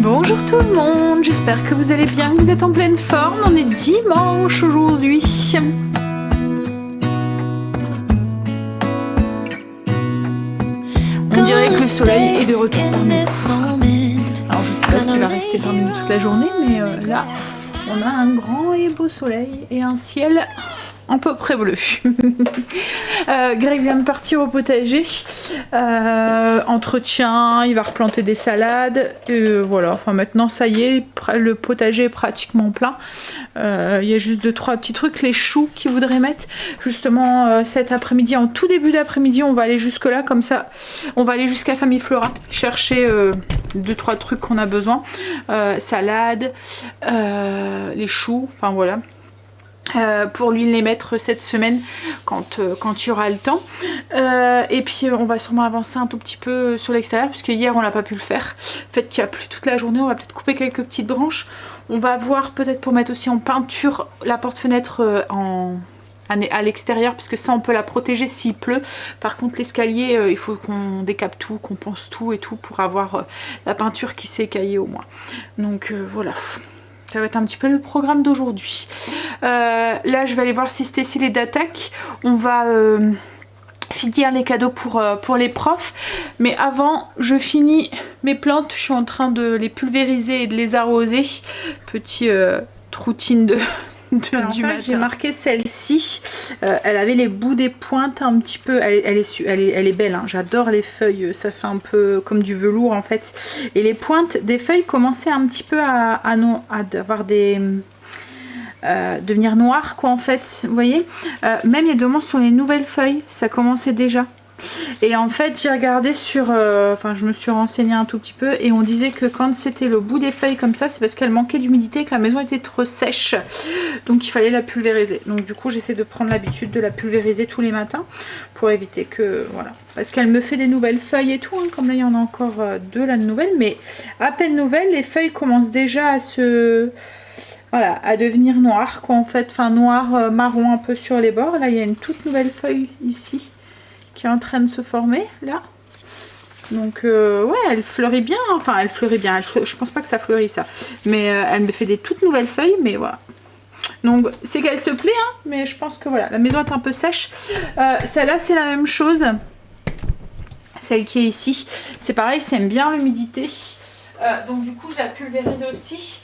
Bonjour tout le monde, j'espère que vous allez bien, que vous êtes en pleine forme. On est dimanche aujourd'hui. On dirait que le soleil est de retour parmi nous. Alors je sais pas s'il va rester parmi nous toute la journée, mais là on a un grand et beau soleil et un ciel à peu près bleu. Greg vient de partir au potager, entretien, il va replanter des salades, voilà, enfin maintenant ça y est, le potager est pratiquement plein. Il y a juste 2-3 petits trucs, les choux qu'il voudrait mettre justement cet après-midi, en tout début d'après-midi on va aller jusque là, comme ça on va aller jusqu'à Famille Flora chercher 2-3 trucs qu'on a besoin, salade, les choux, enfin voilà. Pour lui les mettre cette semaine quand il y aura le temps, et puis on va sûrement avancer un tout petit peu sur l'extérieur puisque hier on n'a pas pu le faire, le fait qu'il y a plu toute la journée. On va peut-être couper quelques petites branches, on va voir peut-être pour mettre aussi en peinture la porte-fenêtre à l'extérieur, puisque ça on peut la protéger s'il pleut. Par contre l'escalier, il faut qu'on décape tout, qu'on pense tout et tout pour avoir la peinture qui s'est écaillée au moins. Donc voilà, ça va être un petit peu le programme d'aujourd'hui. Là je vais aller voir si Stécie est d'attaque. On va finir les cadeaux pour les profs. Mais avant je finis mes plantes. Je suis en train de les pulvériser et de les arroser. Petite routine du matin. J'ai marqué celle-ci. Elle avait les bouts des pointes un petit peu. Elle est belle, hein. J'adore les feuilles. Ça fait un peu comme du velours en fait. Et les pointes des feuilles commençaient un petit peu à avoir des devenir noir quoi en fait. Vous voyez, même il y a des moments sur les nouvelles feuilles, ça commençait déjà. Et en fait j'ai regardé sur enfin je me suis renseignée un tout petit peu et on disait que quand c'était le bout des feuilles comme ça, c'est parce qu'elle manquait d'humidité et que la maison était trop sèche, donc il fallait la pulvériser. Donc du coup j'essaie de prendre l'habitude de la pulvériser tous les matins pour éviter que voilà, parce qu'elle me fait des nouvelles feuilles et tout, hein. Comme là il y en a encore deux là de nouvelles, mais à peine nouvelles, les feuilles commencent déjà à se voilà, à devenir noires quoi en fait, enfin noir marron un peu sur les bords. Là il y a une toute nouvelle feuille ici qui est en train de se former là, donc ouais elle fleurit bien, enfin elle fleurit bien, je pense pas que ça fleurit ça, mais elle me fait des toutes nouvelles feuilles, mais voilà, donc c'est qu'elle se plaît hein, mais je pense que voilà, la maison est un peu sèche. Celle-là c'est la même chose, celle qui est ici, c'est pareil, ça aime bien l'humidité, donc du coup je la pulvérise aussi.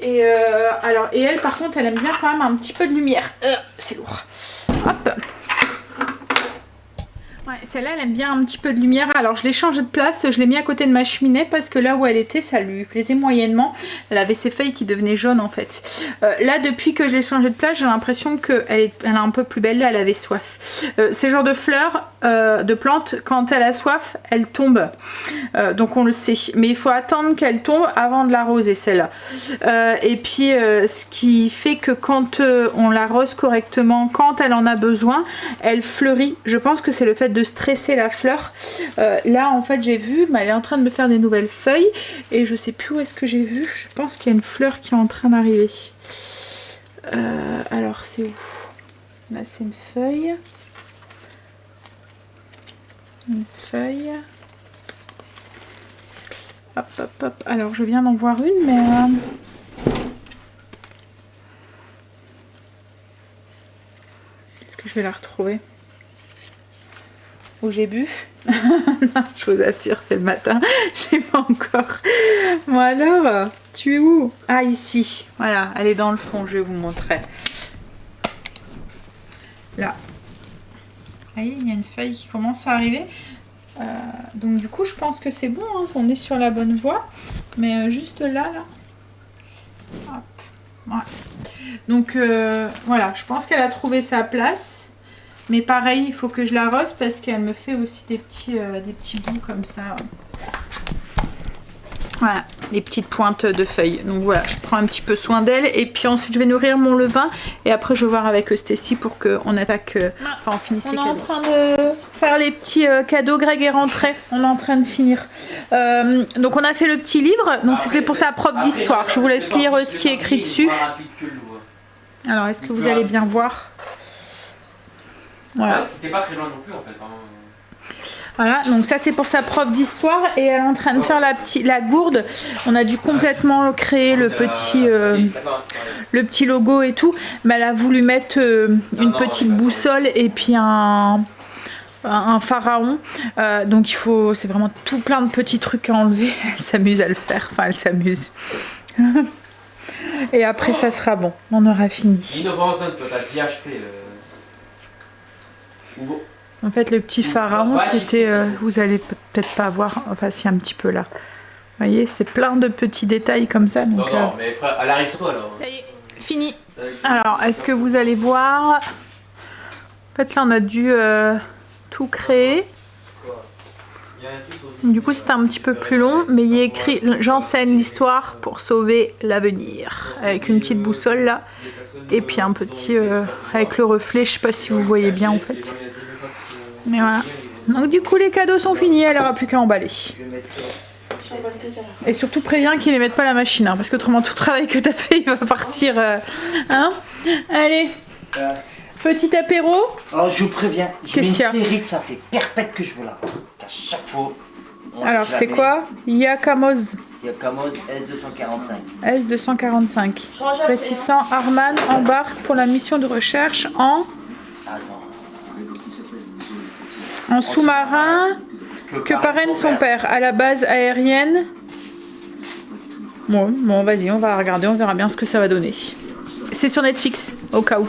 Et alors, et elle par contre elle aime bien quand même un petit peu de lumière, c'est lourd, hop. Ouais, celle-là elle aime bien un petit peu de lumière. Alors je l'ai changé de place, je l'ai mis à côté de ma cheminée parce que là où elle était ça lui plaisait moyennement. Elle avait ses feuilles qui devenaient jaunes en fait. Là depuis que je l'ai changé de place, j'ai l'impression qu'elle est un peu plus belle. Là elle avait soif. Ces genres de fleurs, de plantes, quand elle a soif elle tombe, donc on le sait, mais il faut attendre qu'elle tombe avant de l'arroser celle-là. Et puis ce qui fait que quand on l'arrose correctement, quand elle en a besoin, elle fleurit. Je pense que c'est le fait de stresser la fleur. Là en fait j'ai vu, mais elle est en train de me faire des nouvelles feuilles et je sais plus où est-ce que j'ai vu. Je pense qu'il y a une fleur qui est en train d'arriver. Alors c'est où? Là c'est une feuille. Une feuille. Hop hop hop. Alors je viens d'en voir une, mais est-ce que je vais la retrouver? Où j'ai bu? Non, je vous assure, c'est le matin, j'ai pas encore. Bon alors, tu es où? Ah ici, voilà, elle est dans le fond, je vais vous montrer. Là. Vous voyez, il y a une feuille qui commence à arriver. Donc du coup, je pense que c'est bon, hein, on est sur la bonne voie. Mais juste là. Hop. Ouais. Donc voilà, je pense qu'elle a trouvé sa place. Mais pareil, il faut que je l'arrose parce qu'elle me fait aussi des petits bouts comme ça. Voilà, des petites pointes de feuilles. Donc voilà, je prends un petit peu soin d'elle. Et puis ensuite, je vais nourrir mon levain. Et après, je vais voir avec Stécie pour qu'on attaque. Enfin, on finisse les cadeaux. On est en train de faire les petits cadeaux. Greg est rentré. On est en train de finir. Donc on a fait le petit livre. Donc c'est pour sa propre d'histoire. Je vous laisse lire ce qui est écrit dessus. Alors, est-ce que vous allez bien voir? Voilà. C'était pas très loin non plus en fait. Voilà, donc ça c'est pour sa prof d'histoire et elle est en train de faire la gourde. On a dû complètement créer le petit logo et tout, mais elle a voulu mettre une petite boussole et puis un pharaon. Donc c'est vraiment tout plein de petits trucs à enlever. Elle s'amuse à le faire, enfin elle s'amuse. Et après ça sera bon, on aura fini. En fait, le petit pharaon, c'était, vous allez peut-être pas voir, enfin si un petit peu là. Vous voyez, c'est plein de petits détails comme ça. Donc, non, mais elle arrive sur toi alors. Ça y est, fini. Alors, est-ce que vous allez voir? En fait, là, on a dû tout créer. Du coup, c'était un petit peu plus long, mais il y a écrit « J'enseigne l'histoire pour sauver l'avenir » avec une petite boussole là, et puis un petit avec le reflet, je sais pas si vous voyez bien en fait. Mais voilà. Donc du coup, les cadeaux sont finis, elle n'aura plus qu'à emballer. Et surtout préviens qu'ils ne mettent pas la machine, hein, parce qu'autrement tout le travail que tu as fait, il va partir. Hein? Allez, petit apéro. Alors je vous préviens, je mets une Qu'est-ce qu'il y a série que ça fait perpète que je veux la prendre. À chaque fois. Alors c'est quoi? Yakamoz. Yakamoz S245. S245. Réticent Arman embarque pour la mission de recherche en sous-marin que parraine son père à la base aérienne. Bon, vas-y, on va regarder, on verra bien ce que ça va donner. C'est sur Netflix, au cas où.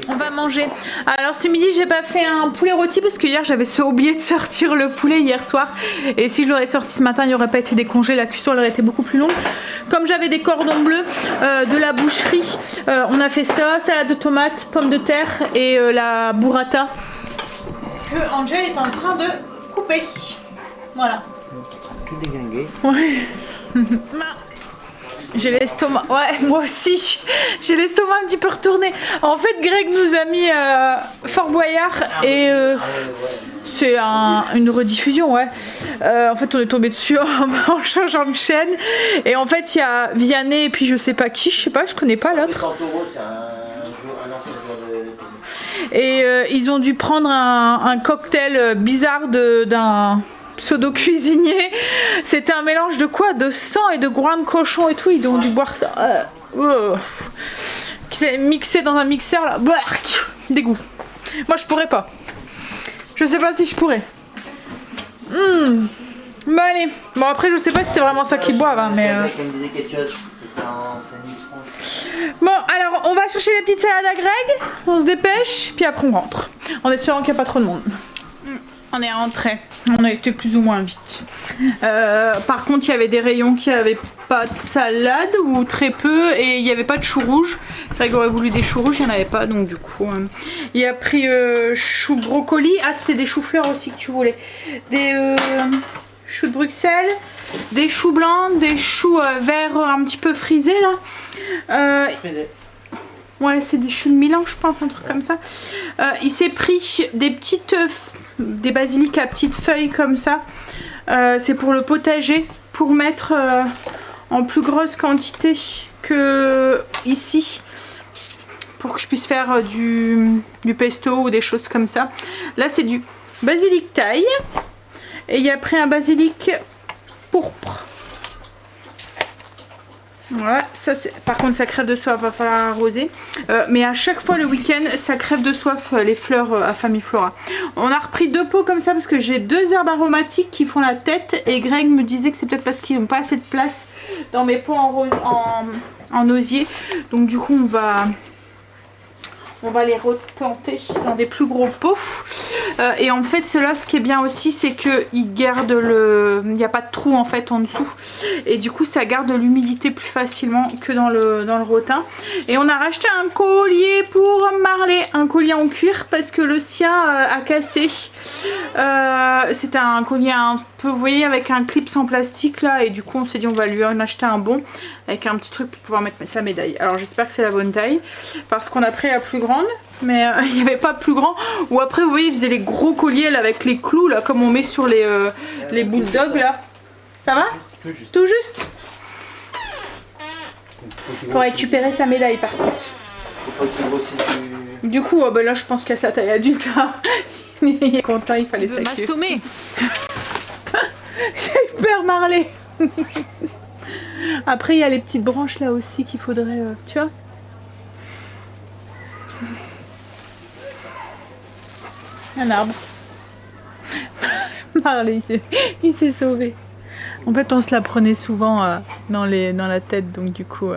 On va manger. Alors ce midi, j'ai pas fait un poulet rôti parce que hier j'avais oublié de sortir le poulet hier soir. Et si je l'aurais sorti ce matin, il n'y aurait pas été décongé, la cuisson elle aurait été beaucoup plus longue. Comme j'avais des cordons bleus de la boucherie, on a fait ça, salade de tomates, pommes de terre et la burrata que Angel est en train de couper. Voilà. Tout déglingué. Ouais. J'ai l'estomac, ouais, moi aussi, j'ai l'estomac un petit peu retourné. En fait, Greg nous a mis Fort Boyard et c'est une rediffusion, ouais. En fait, on est tombé dessus en changeant de chaîne. Et en fait, il y a Vianney et puis je sais pas qui, je connais pas l'autre. Et ils ont dû prendre un cocktail bizarre d'un pseudo-cuisinier. C'était un mélange de quoi? De sang et de groin de cochon et tout. Ils ont dû boire ça. Qui s'est mixé dans un mixeur là. Dégoût. Moi je pourrais pas. Je sais pas si je pourrais. Bah allez. Bon après je sais pas si c'est vraiment ça qu'ils boivent hein, mais... Bon alors on va chercher les petites salades à Greg. On se dépêche. Puis après on rentre. En espérant qu'il n'y a pas trop de monde. On est rentré, on a été plus ou moins vite. Par contre, il y avait des rayons qui n'avaient pas de salade ou très peu et il n'y avait pas de choux rouges. Greg aurait voulu des choux rouges, il n'y en avait pas donc du coup. Il a pris choux brocoli. Ah, c'était des choux-fleurs aussi que tu voulais. Des choux de Bruxelles, des choux blancs, des choux verts un petit peu frisés là. Frisé. Ouais, c'est des choux de Milan, je pense, un truc comme ça. Il s'est pris des petites... des basiliques à petites feuilles comme ça. C'est pour le potager, pour mettre en plus grosse quantité que ici, pour que je puisse faire du pesto ou des choses comme ça. Là c'est du basilic thaï et il y a pris un basilic pourpre. Voilà, ça par contre ça crève de soif, va falloir arroser. Mais à chaque fois le week-end ça crève de soif les fleurs à Famille Flora. On a repris 2 pots comme ça parce que j'ai 2 herbes aromatiques qui font la tête. Et Greg me disait que c'est peut-être parce qu'ils n'ont pas assez de place dans mes pots en osier. Donc du coup on va les replanter dans des plus gros pots. Et en fait cela ce qui est bien aussi c'est qu'ils gardent il n'y a pas de trou en fait en dessous et du coup ça garde l'humidité plus facilement que dans le rotin. Et on a racheté un collier pour Marley, un collier en cuir parce que le sien a cassé. C'était un collier un peu, vous voyez, avec un clip en plastique là et du coup on s'est dit on va lui en acheter un bon avec un petit truc pour pouvoir mettre sa médaille. Alors j'espère que c'est la bonne taille parce qu'on a pris la plus grande mais il n'y avait pas plus grand. Ou après vous voyez ils faisaient les gros colliers là, avec les clous là comme on met sur les bulldogs là. Ça va? Tout juste. Faut récupérer sa médaille par contre. Du coup bah là je pense qu'il y a sa taille adulte là. Il est content, il fallait ça. M'assommer. J'ai eu peur, Marley. Après, il y a les petites branches là aussi qu'il faudrait, tu vois. Un arbre. Marley, il s'est sauvé. En fait, on se la prenait souvent dans la tête, donc du coup...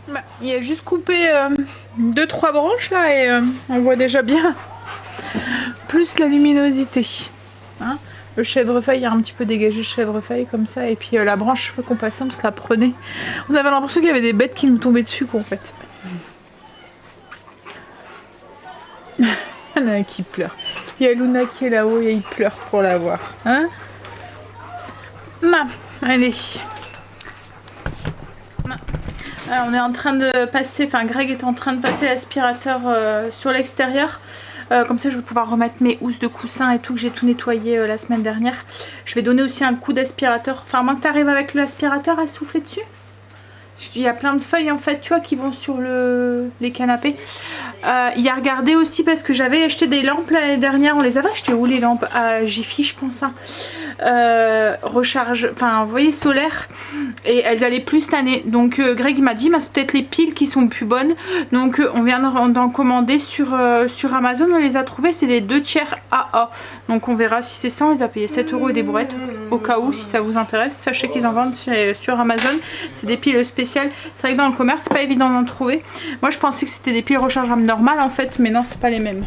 Bah, il a juste coupé 2-3 branches là et on voit déjà bien plus la luminosité. Hein, le chèvrefeuille, il y a un petit peu dégagé le chèvrefeuille comme ça, et puis la branche qu'on passait, on se la prenait. On avait l'impression qu'il y avait des bêtes qui nous tombaient dessus quoi, en fait. Il y en a un qui pleure. Il y a Luna qui est là-haut et il pleure pour la voir. Hein, allez. Alors, on est en train de passer, enfin Greg est en train de passer l'aspirateur sur l'extérieur. Comme ça je vais pouvoir remettre mes housses de coussin et tout que j'ai tout nettoyé la semaine dernière. Je vais donner aussi un coup d'aspirateur. Enfin, à moins que tu arrives avec l'aspirateur à souffler dessus. Parce qu'il y a plein de feuilles en fait, tu vois, qui vont sur les canapés. Il y a regardé aussi parce que j'avais acheté des lampes l'année dernière. On les avait achetées où les lampes? À Jiffy je pense. Hein. Recharge, enfin vous voyez, solaire. Et elles allaient plus cette année. Donc Greg m'a dit, c'est peut-être les piles qui sont plus bonnes. Donc on vient d'en commander sur Amazon. On les a trouvées. C'est des 2 tiers AA. Donc on verra si c'est ça. On les a payé 7 € et des brouettes. Au cas où, si ça vous intéresse. Sachez qu'ils en vendent sur Amazon. C'est des piles spéciales. C'est vrai que dans le commerce, c'est pas évident d'en trouver. Moi je pensais que c'était des piles rechargeables normales en fait. Mais non, c'est pas les mêmes.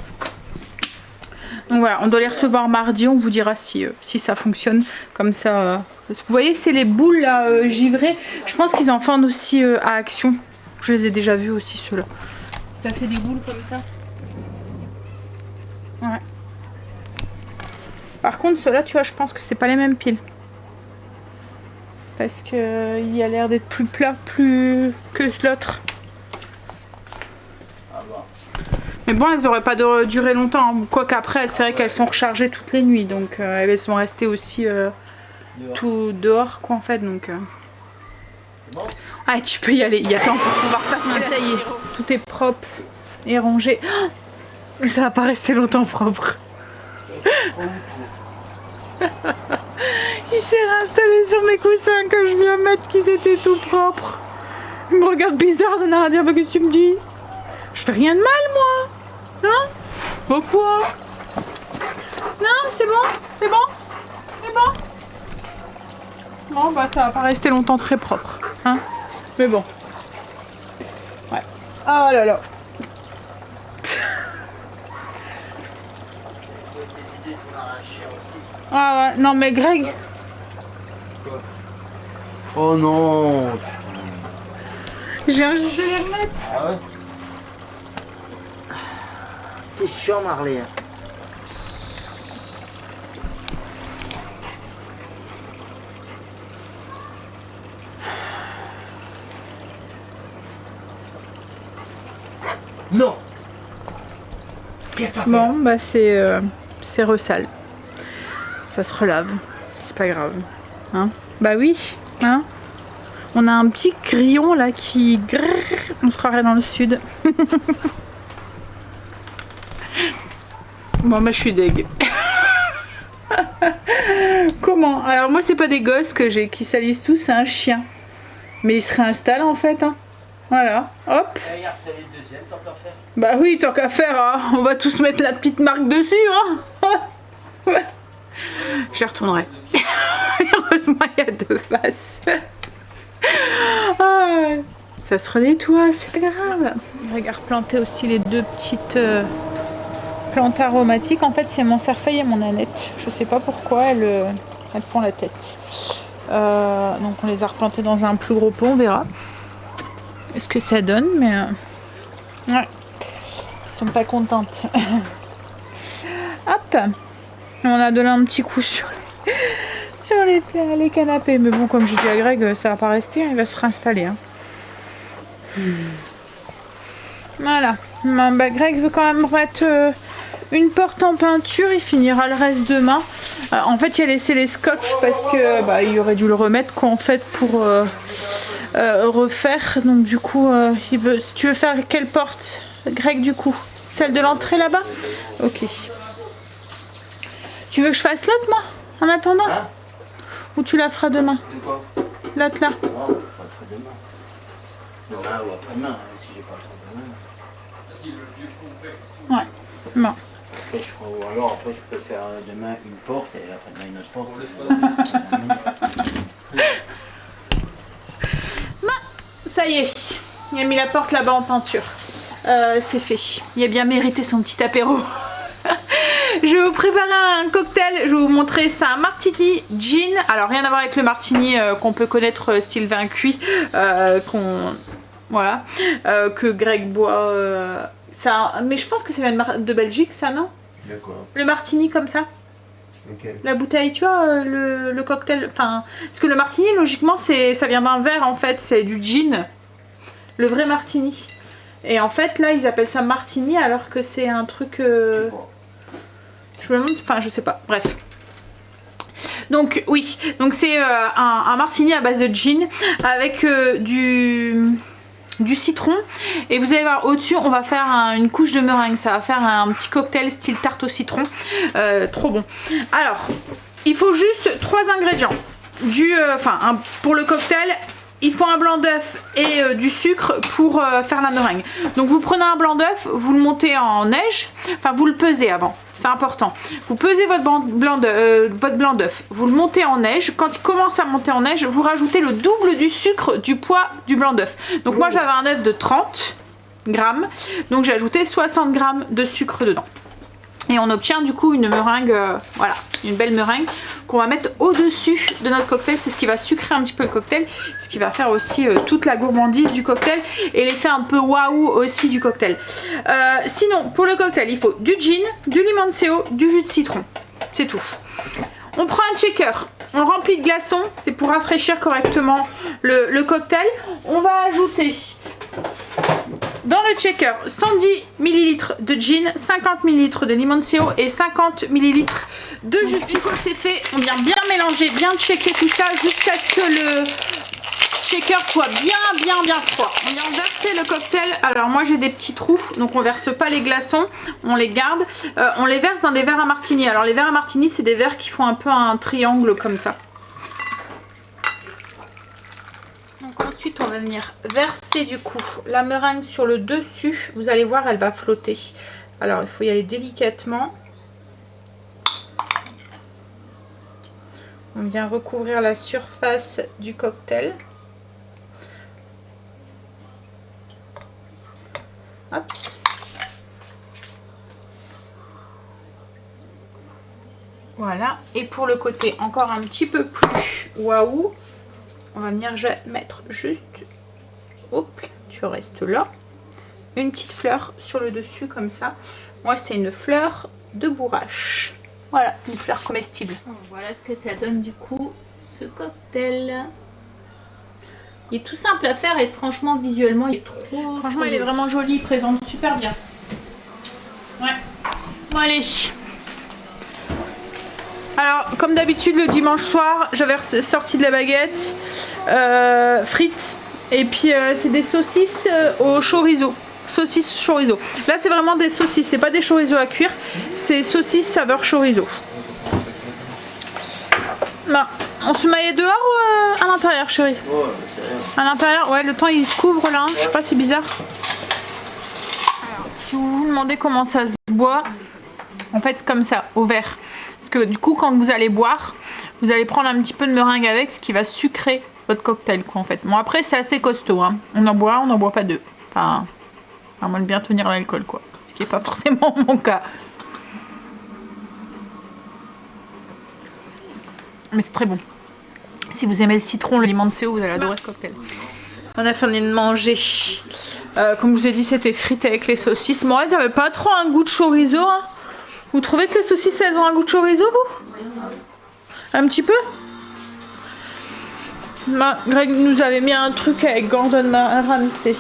Donc voilà, on doit les recevoir mardi, on vous dira si ça fonctionne comme ça. Vous voyez, c'est les boules là, givrées. Je pense qu'ils en vendent aussi à Action. Je les ai déjà vus aussi ceux-là. Ça fait des boules comme ça. Ouais. Par contre, ceux-là, tu vois, je pense que c'est pas les mêmes piles. Parce que il a l'air d'être plus plat, plus que l'autre. Mais bon, elles n'auraient pas duré longtemps. Hein. Quoique après, c'est vrai qu'elles sont rechargées toutes les nuits. Donc elles sont restées aussi tout dehors, quoi, en fait. Donc, ah, tu peux y aller. Il y a temps pour pouvoir passer. Ça y est. Tout est propre et rangé. Mais ça va pas rester longtemps propre. Il s'est réinstallé sur mes coussins que je viens mettre, qu'ils étaient tout propres. Il me regarde bizarre, d'en à dire, bah, qu'est-ce que tu me dis? Je fais rien de mal, moi. Hein? Pourquoi? Non, c'est bon? C'est bon? C'est bon? Bon, bah ça va pas rester longtemps très propre. Hein? Mais bon. Ouais. Oh là là. Ah ouais, non mais Greg. Oh non. Je viens juste de les remettre. Ah ouais? C'est chiant, Marley. Non. Qu'est-ce que t'as fait? Bon, bah c'est ressale. Ça se relave. C'est pas grave. Hein? Bah oui. Hein? On a un petit grillon là qui... On se croirait dans le sud. Bon bah je suis deg. Comment? Alors moi c'est pas des gosses que j'ai qui salissent tous, c'est un chien. Mais il se réinstalle en fait. Hein. Voilà. Hop. Bah oui, tant qu'à faire, hein. On va tous mettre la petite marque dessus. Hein. Ouais. Je les retournerai. Heureusement il y a 2 faces. Ah, ça se renettoie, c'est pas grave. Regarde, planter aussi les 2 petites plantes aromatiques. En fait c'est mon cerfeuil et mon aneth. Je sais pas pourquoi elles font la tête. Donc on les a replantées dans un plus gros pot, on verra ce que ça donne, mais ouais, ils sont pas contentes. Hop, on a donné un petit coup sur les canapés, mais bon, comme je dis à Greg, ça va pas rester, il va se réinstaller. Hein. Voilà. Bah, Greg veut quand même remettre une porte en peinture, il finira le reste demain. En fait, il a laissé les scotch parce que bah, il aurait dû le remettre quoi, en fait, pour refaire. Donc du coup, si tu veux faire quelle porte, Greg, du coup? Celle de l'entrée là-bas? Ok. Tu veux que je fasse l'autre, moi, en attendant? Hein? Ou tu la feras demain? C'est quoi? L'autre là? Non, on va faire demain. Demain ou après-demain, si j'ai pas le temps demain. Ouais. Bon. Après, ou alors après je peux faire demain une porte et après-demain une autre porte. Ça y est, il a mis la porte là-bas en peinture. C'est fait. Il a bien mérité son petit apéro. Je vais vous préparer un cocktail. Je vais vous montrer ça, un martini gin. Alors rien à voir avec le martini qu'on peut connaître style vin cuit, voilà, que Greg boit. Ça, mais je pense que ça vient de Belgique, ça, non? D'accord. Le martini comme ça. Okay. La bouteille, tu vois, le cocktail. Enfin, parce que le martini, logiquement, ça vient d'un verre en fait. C'est du gin, le vrai martini. Et en fait, là, ils appellent ça martini alors que c'est un truc. Je me demande. Enfin, je sais pas. Bref. Donc oui, donc c'est un martini à base de gin avec du citron, et vous allez voir au-dessus on va faire une couche de meringue. Ça va faire un petit cocktail style tarte au citron, trop bon. Alors il faut juste 3 ingrédients pour le cocktail. Il faut un blanc d'œuf et du sucre pour faire la meringue. Donc vous prenez un blanc d'œuf, vous le montez en neige, enfin vous le pesez avant, c'est important. Vous pesez votre blanc d'œuf, vous le montez en neige. Quand il commence à monter en neige, vous rajoutez le double du sucre du poids du blanc d'œuf. Donc moi j'avais un œuf de 30 grammes, donc j'ai ajouté 60 grammes de sucre dedans. Et on obtient du coup une meringue, voilà, une belle meringue qu'on va mettre au-dessus de notre cocktail. C'est ce qui va sucrer un petit peu le cocktail, ce qui va faire aussi toute la gourmandise du cocktail et l'effet un peu waouh aussi du cocktail. Sinon, pour le cocktail, il faut du gin, du limoncello, du jus de citron. C'est tout. On prend un shaker, on le remplit de glaçons, c'est pour rafraîchir correctement le cocktail. On va ajouter dans le shaker 110 ml de gin, 50 ml de limoncello et 50 ml de jus de citron. C'est fait, on vient bien mélanger, bien checker tout ça jusqu'à ce que le shaker soit bien froid. On vient verser le cocktail. Alors moi j'ai des petits trous, donc on verse pas les glaçons, on les garde. On les verse dans des verres à martini. Alors les verres à martini, c'est des verres qui font un peu un triangle comme ça. Donc ensuite on va venir verser du coup la meringue sur le dessus. Vous allez voir, elle va flotter. Alors il faut y aller délicatement. On vient recouvrir la surface du cocktail. Hop. Voilà. Et pour le côté encore un petit peu plus waouh, on va venir mettre juste, hop, tu restes là, une petite fleur sur le dessus comme ça. Moi c'est une fleur de bourrache. Voilà, une fleur comestible. Voilà ce que ça donne du coup, ce cocktail. Il est tout simple à faire et franchement visuellement il est trop... Franchement il est vraiment joli, il présente super bien. Ouais. Bon allez. Alors comme d'habitude le dimanche soir, j'avais sorti de la baguette, frites, et puis c'est des saucisses au chorizo. Saucisses chorizo. Là c'est vraiment des saucisses, c'est pas des chorizo à cuire, c'est saucisses saveur chorizo. Non. On se maillait dehors ou à l'intérieur, chérie? À l'intérieur, ouais, le temps il se couvre là, je sais pas, c'est bizarre. Alors, si vous vous demandez comment ça se boit, en fait comme ça, au verre. Parce que du coup quand vous allez boire, vous allez prendre un petit peu de meringue avec, ce qui va sucrer votre cocktail quoi en fait. Bon après c'est assez costaud, hein. On en boit pas deux. Enfin, à moins de bien tenir l'alcool quoi. Ce qui n'est pas forcément mon cas. Mais c'est très bon. Si vous aimez le citron, le limoncello, vous allez adorer ce cocktail. On a fini de manger. Comme je vous ai dit, c'était frites avec les saucisses. Moi, elles n'avaient pas trop un goût de chorizo. Hein. Vous trouvez que les saucisses, elles ont un goût de chorizo, vous? Un petit peu? Bah, Greg nous avait mis un truc avec Gordon Ramsay.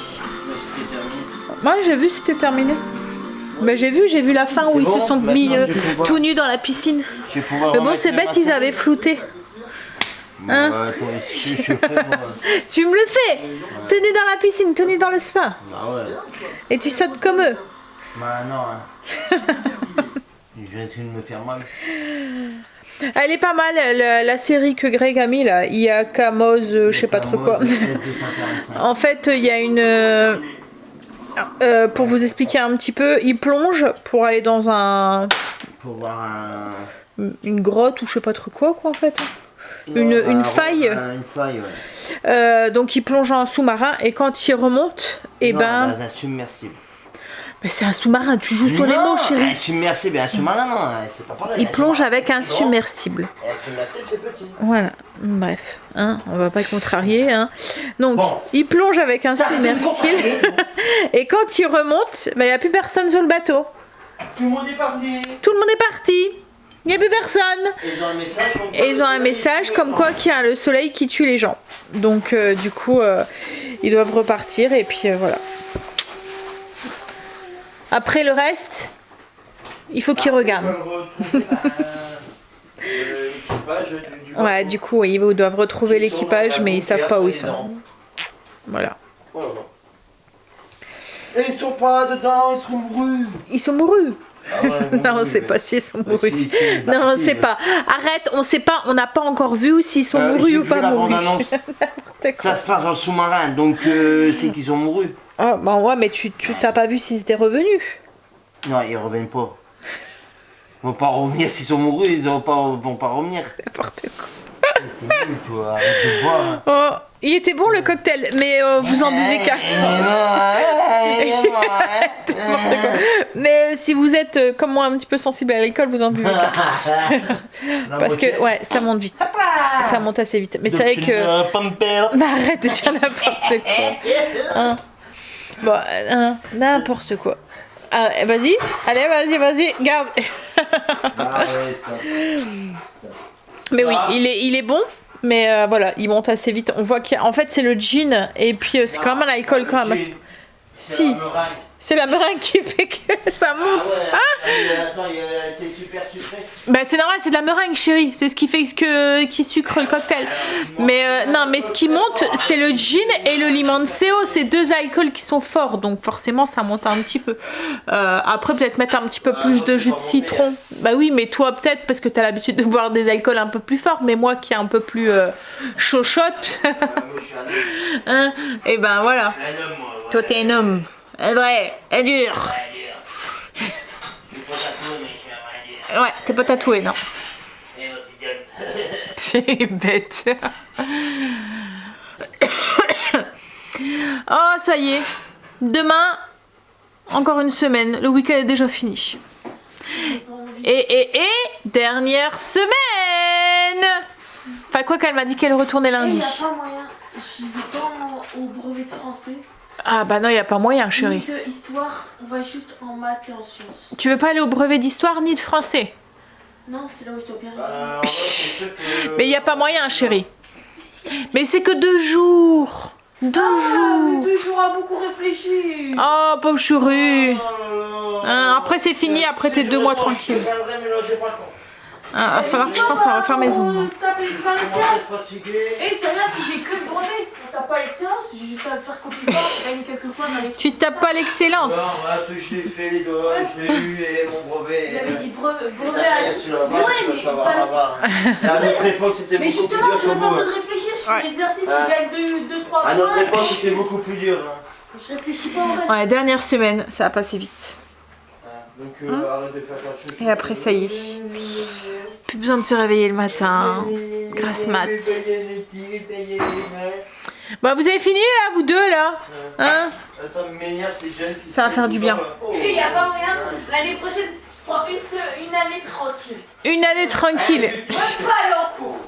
Moi, j'ai vu, c'était terminé. Bah, j'ai vu la fin où ils se sont mis tout nus dans la piscine. Mais bon, c'est bête, ils avaient flouté. Hein? Attends, ce que je fais, moi. Tu me le fais. Tenez dans la piscine, tenez dans le spa. Bah ouais. Et tu sautes comme eux. Bah non, hein. Je risque de me faire mal. Elle est pas mal, la série que Greg a mis là. Il y a Camoz, je sais pas trop quoi. En fait, il y a une... pour vous expliquer un petit peu, il plonge pour aller dans Pour voir une grotte ou je sais pas trop quoi en fait. Une faille. Une faille, ouais. Donc il plonge en sous-marin et quand il remonte, et Non, ben... dans un submersible. Ben, c'est un sous-marin, tu joues sur les mots chérie. Un submersible et un sous-marin, non, c'est pas pareil. Il plonge avec un submersible. Et un submersible, c'est petit. Voilà, bref, hein, on va pas contrarier. Hein. Donc, Bon. il plonge avec un submersible et quand il remonte, ben, il n'y a plus personne sur le bateau. Tout le monde est parti. Tout le monde est parti. Il n'y a plus personne. Et ils ont un message comme quoi qu'il y a le soleil qui tue les gens. Donc, du coup, ils doivent repartir et puis voilà. Après le reste, il faut qu'ils regardent. Ouais, du coup, ils doivent retrouver l'équipage, mais ils savent pas où ils sont. Voilà. Et ils sont pas dedans, ils sont mourus. Ils sont mourus. Ah ouais, Non, on sait pas s'ils sont mourus. Non, on sait pas. Arrête, on sait pas, on n'a pas encore vu s'ils sont mourus ou pas mourus. Ça se passe en sous-marin, donc c'est qu'ils sont mourus. Ah, bah ouais, mais tu t'as pas vu s'ils étaient revenus. Non, ils reviennent pas. Ils vont pas revenir s'ils sont mourus, ils vont pas revenir. N'importe quoi. T'es nul, toi, arrête de boire. Hein. Oh, il était bon le cocktail, mais vous en buvez qu'un. Mais si vous êtes comme moi un petit peu sensible à l'alcool, vous en buvez qu'un. Parce que ouais, ça monte vite. Ça monte assez vite. Mais c'est vrai que. Mais arrête de dire n'importe quoi. Hein. Bon, n'importe quoi. Ah, vas-y, allez, vas-y, garde. Mais oui, il est bon, mais voilà, il monte assez vite. On voit qu'en fait c'est le gin et puis c'est quand même un alcool quand même. Si, c'est la meringue qui fait que ça monte. Attends, t'es super sucré. Bah c'est normal, c'est de la meringue chérie, c'est ce qui fait qui sucre le cocktail. Mais non, mais ce qui monte c'est le gin et le limoncello, c'est deux alcools qui sont forts, donc forcément ça monte un petit peu. Après peut-être mettre un petit peu plus de jus de citron. Bah oui, mais toi peut-être parce que t'as l'habitude de boire des alcools un peu plus forts, mais moi qui est un peu plus chauchotte, hein, et ben voilà. Toi t'es un homme, est vrai, est dur. Ouais, t'es pas tatoué, non. C'est bête. Oh, ça y est. Demain, encore une semaine. Le week-end est déjà fini. Et dernière semaine. Enfin, quoi qu'elle m'a dit qu'elle retournait lundi. Il n'y a pas moyen. Je vais pas au brevet de français. Ah bah non, il n'y a pas moyen, chérie. Ni de histoire, on va juste en maths et en sciences. Tu veux pas aller au brevet d'histoire ni de français? Non, c'est là où je dois bien réviser. Mais il n'y a pas moyen, chérie. Mais c'est que 2 jours. 2 jours. Mais 2 jours à beaucoup réfléchir. Oh, pauvre chérie. Hein, après c'est fini, après t'es 2 mois tranquille. Va falloir que je pense à refaire mes ongles. Et c'est rien si j'ai que le brevet. On tape pas l'excellence, j'ai juste à faire copier-coller, gagner quelques points dans les. Tu tapes pas l'excellence. Je l'ai fait les doigts, je l'ai eu et mon brevet. J'avais dit brevet ça va avoir. À notre époque c'était mais beaucoup plus justement, dur. je n'ai pas besoin de réfléchir, je fais l'exercice qui gagne 2-3 points. À notre époque c'était beaucoup plus dur. Je réfléchis pas au reste. Ouais, dernière semaine, ça va passer vite. Donc arrête de faire ta chouchou. Et après ça y est. Plus besoin de se réveiller le matin. Grâce mat. Bon, vous avez fini là, vous deux là, hein? Ça m'énerve ces jeunes qui. Ça va faire du bien. Et il n'y a pas moyen, l'année prochaine, je prends une année tranquille. Une année tranquille. Je peux pas aller en cours.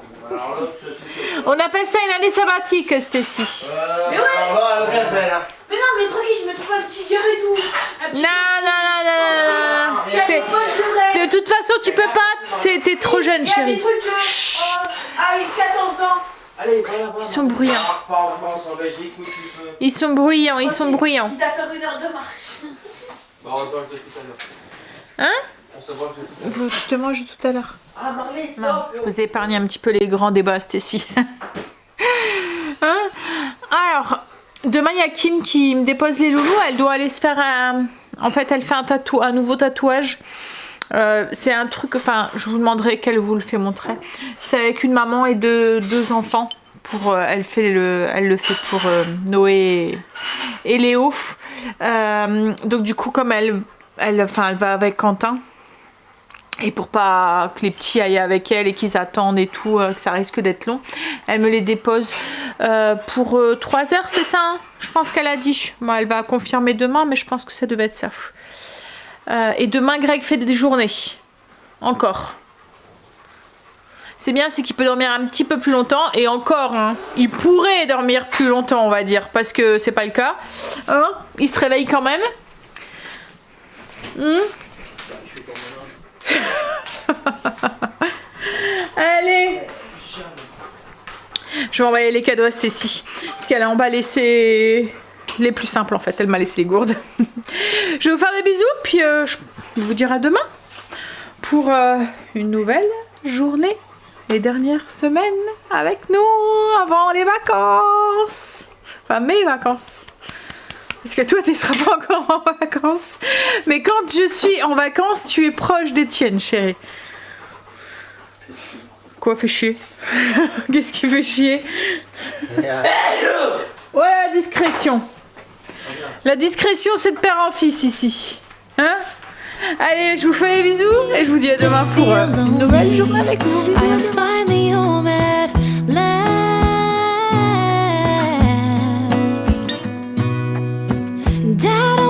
On appelle ça une année sabbatique, Stécie. Mais ouais. Alors là, elle est belle, hein. Mais non, mais tranquille, je me trouve un petit gars et tout. Non. De toute façon, tu peux pas. T'es trop jeune, Il y a chérie. des trucs avec 14 ans. Allez, voilà. Ils sont bruyants. Pas en France, en Belgique, où tu peux. Ils sont bruyants, ils sont bruyants. Quitte à faire 1 heure de marche. Bah, on se voit tout à l'heure. Hein? On Vous te mangez tout à l'heure. Ah, Marley, stop. Non, je vous épargne un petit peu les grands débats, Stécie. Hein? Alors, demain, il y a Kim qui me dépose les loulous. Elle doit aller se faire un... En fait, elle fait un nouveau tatouage. C'est un truc... Enfin, je vous demanderai qu'elle vous le fait montrer. C'est avec une maman et deux enfants. Elle le fait pour Noé et Léo. Donc, du coup, comme elle va avec Quentin... Et pour pas que les petits aillent avec elle et qu'ils attendent et tout, que ça risque d'être long, elle me les dépose pour 3 heures, c'est ça hein? Je pense qu'elle a dit. Bon, elle va confirmer demain, mais je pense que ça devait être ça. Et demain, Greg fait des journées. Encore. C'est bien, c'est qu'il peut dormir un petit peu plus longtemps. Et encore, hein, il pourrait dormir plus longtemps, on va dire, parce que c'est pas le cas. Hein, il se réveille quand même. Allez, je vais envoyer les cadeaux à Stécie parce qu'elle a emballé les plus simples en fait. Elle m'a laissé les gourdes. Je vais vous faire des bisous puis je vous dirai à demain pour une nouvelle journée et dernière semaine avec nous avant les vacances. Enfin mes vacances. Parce que toi, tu ne seras pas encore en vacances. Mais quand je suis en vacances, tu es proche d'Étienne, chérie. Quoi fait chier? Qu'est-ce qui fait chier? Ouais, la discrétion. La discrétion, c'est de père en fils ici. Hein? Allez, je vous fais les bisous et je vous dis à demain pour une nouvelle journée avec vous. Bisous. Dad,